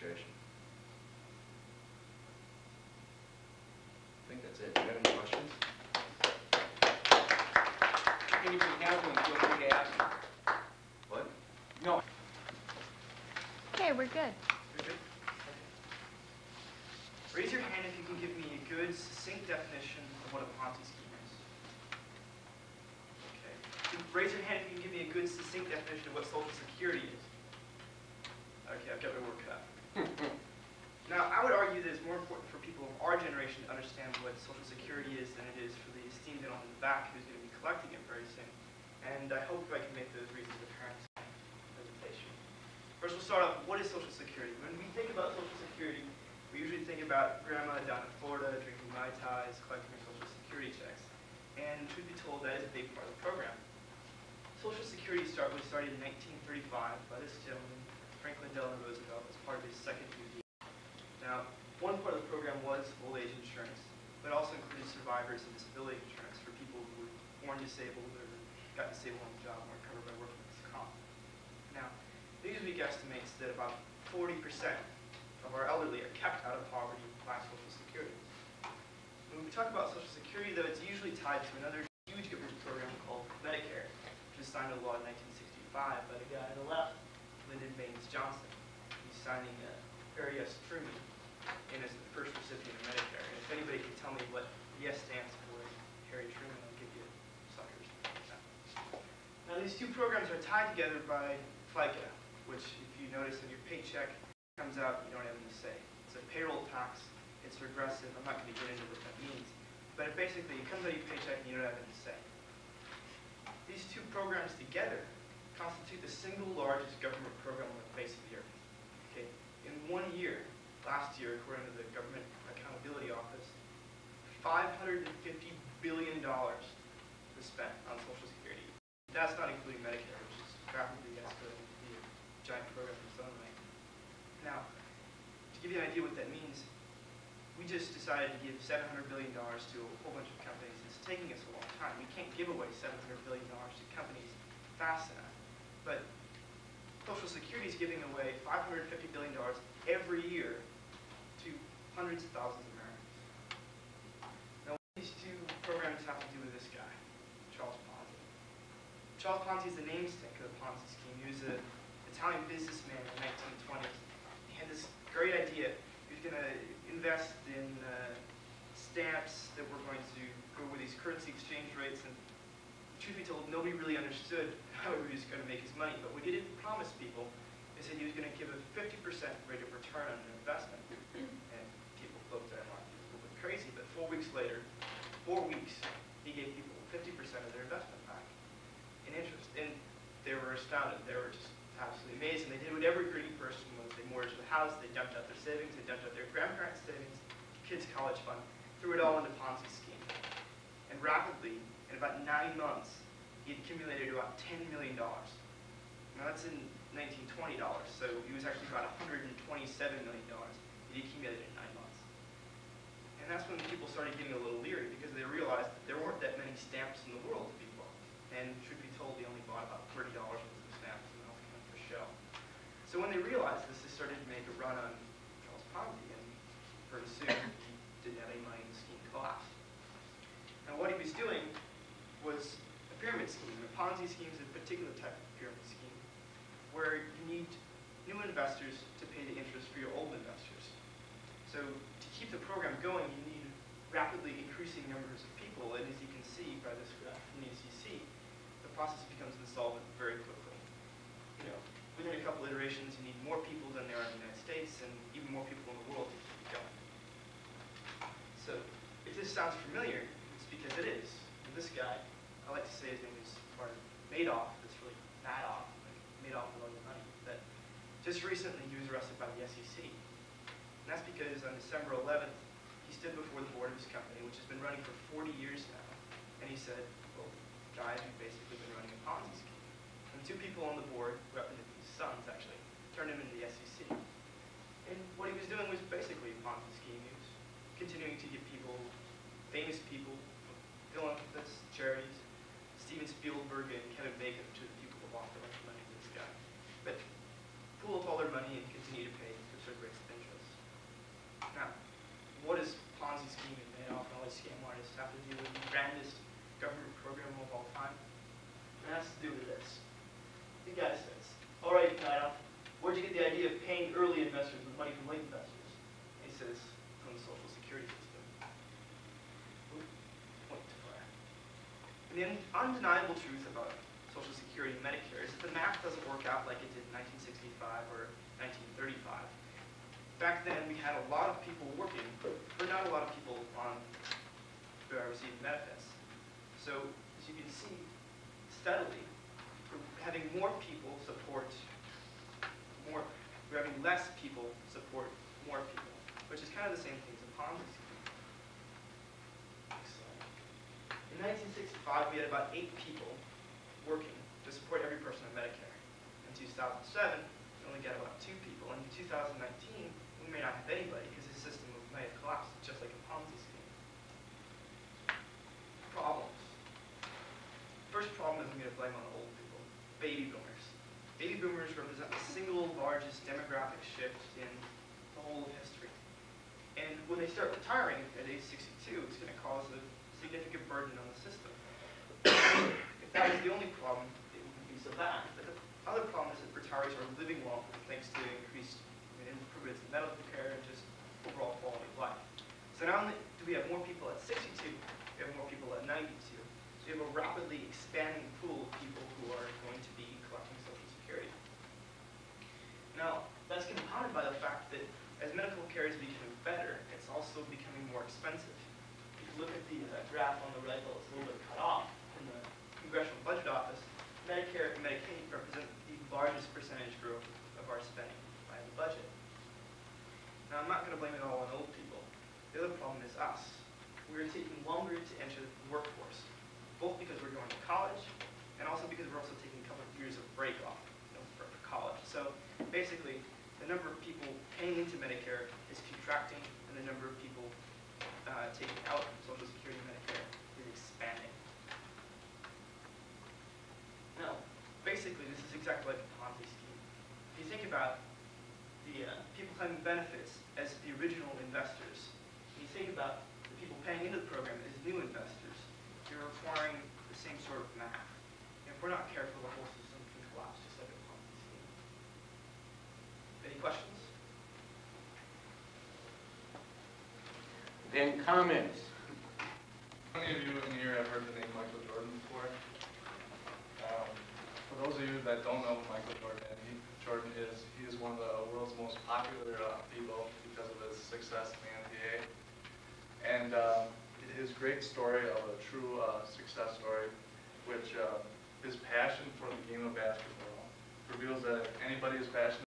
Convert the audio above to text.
situation. I think that's it. Do you have any questions? If anybody has one, feel free to ask. What? No. Okay, we're good. You're good? Okay. Raise your hand if you can give me a good, succinct definition of what a Ponzi scheme is. Okay. Raise your hand if you can give me a good, succinct definition of what Social Security is. Okay, I've got my work cut. Now, I would argue that it's more important for people of our generation to understand what Social Security is than it is for the esteemed gentleman in the back who's going to be collecting it very soon. And I hope I can make those reasons apparent in my presentation. First, we'll start off, what is Social Security? When we think about Social Security, we usually think about grandma down in Florida drinking Mai Tais, collecting her Social Security checks. And truth be told, that is a big part of the program. Social Security was started in 1935 by this gentleman, Franklin Delano Roosevelt, as part of his second New Deal. Now, one part of the program was old age insurance, but also included survivors and disability insurance for people who were born disabled or got disabled on the job and weren't covered by workman's comp. Now, Newsweek estimates that about 40% of our elderly are kept out of poverty by Social Security. When we talk about Social Security, though, it's usually tied to another huge government program called Medicare, which was signed into law in 1965 by the guy on the left, Lyndon Baines Johnson. He's signing Harry S. Truman in as the first recipient of Medicare. And if anybody can tell me what yes stands for Harry Truman, I'll give you suckers. Now, these two programs are tied together by FICA, which, if you notice in your paycheck, comes out, you don't have any say. It's a payroll tax. It's regressive. I'm not going to get into what that means. But basically, it comes out of your paycheck and you don't have any say. These two programs together constitute the single largest government program on the face of the earth. Okay? In 1 year, last year, according to the Government Accountability Office, $550 billion was spent on Social Security. That's not including Medicare, which is rapidly escalating to be a giant program in its own right. Now, to give you an idea what that means, we just decided to give $700 billion to a whole bunch of companies. It's taking us a long time. We can't give away $700 billion to companies fast enough. But Social Security is giving away $550 billion every year to hundreds of thousands of Americans. Now, what do these two programs have to do with this guy, Charles Ponzi? Charles Ponzi is the namesake of the Ponzi scheme. He was an Italian businessman in the 1920s. He had this great idea. He was going to invest in stamps that were going to go with these currency exchange rates. And truth be told, nobody really understood how he was going to make his money. But what he did promise people is that he was going to give a 50% rate of return on their investment. And people looked at him like he was a little bit crazy. But 4 weeks later, 4 weeks, he gave people 50% of their investment back in interest. And they were astounded. They were just absolutely amazing. They did what every greedy person was. They mortgaged the house, they dumped out their savings, they dumped out their grandparents' savings, kids' college fund, threw it all into Ponzi scheme. And rapidly, in about 9 months, he had accumulated about $10 million. Now that's in 1920 dollars, so he was actually about $127 million that he accumulated in 9 months. And that's when people started getting a little leery because they realized that there weren't that many stamps in the world to be bought. And truth be told, they only bought about $30 worth of stamps, and that was kind of for show. So when they realized this, they started to make a run on Charles Ponzi, and pretty soon he didn't have any money and the scheme collapsed. Now what he was doing was a pyramid scheme. A Ponzi scheme is a particular type of pyramid scheme where you need new investors to pay the interest for your old investors. So to keep the program going, you need rapidly increasing numbers of people, and as you can see by this graph from the SEC, the process becomes insolvent very quickly. You know, within a couple iterations, you need more people than there are in the United States, and even more people in the world to keep it going. So if this sounds familiar, it's because it is. And this guy, I like to say his name is Madoff. It's really Madoff, like Madoff with all your money. But just recently, he was arrested by the SEC. And that's because on December 11th, he stood before the board of his company, which has been running for 40 years now. And he said, well, guys, we've basically been running a Ponzi scheme. And the two people on the board, who happened to be his sons, actually, turned him into the SEC. And what he was doing was basically a Ponzi scheme. He was continuing to give people, famous people, philanthropists, charities, Steven Spielberg and Kevin Bacon, to the people who lost a bunch of money to this guy. But pool up all their money and continue to pay to absurd rates investors with money from late investors. He says from the Social Security system. Point to fire. And the undeniable truth about Social Security and Medicare is that the math doesn't work out like it did in 1965 or 1935. Back then, we had a lot of people working, but not a lot of people on receiving benefits. So, as you can see, steadily, we're having more people support more, we're having less people support more people, which is kind of the same thing as a Ponzi scheme. In 1965, we had about 8 people working to support every person on Medicare. In 2007, we only got about 2 people. And in 2019, we may not have anybody because the system may have collapsed, just like a Ponzi scheme. Problems. First problem is I'm going to blame on old people. Baby boomers. Baby boomers represent the single largest demographic shift in the whole of history. And when they start retiring at age 62, it's going to cause a significant burden on the system. If that was the only problem, it wouldn't be so bad. But the other problem is that retirees are living longer thanks to increased improvements in medical care and just overall quality of life. So not only do we have more people at 62, we have more people at 92. So we have a rapidly expanding pool of people who are going to be collecting Social Security. Now, that's compounded by the fact that as medical care is becoming better, it's also becoming more expensive. If you look at the graph on the right, well, it's a little bit cut off in the Congressional Budget Office. Medicare and Medicaid represent the largest percentage growth of our spending by the budget. Now, I'm not going to blame it all on old people. The other problem is us. We're taking longer to enter the workforce, both because we're going to college, and also because we're also taking a couple of years of break off for college. So basically, the number of people paying into Medicare is contracting, and the number of people taking out Social Security and Medicare is expanding. Now, basically, this is exactly like a Ponzi scheme. If you think about the people claiming benefits as the original investors, and you think about the people paying into the program as new investors, you're requiring the same sort of math. And if we're not careful, the whole system can collapse just like a Ponzi scheme. Any questions? Then comments. How many of you in here have heard the name Michael Jordan before? For those of you that don't know who Michael Jordan is, he is one of the world's most popular people because of his success in the NBA. And his great story of a true success story, which his passion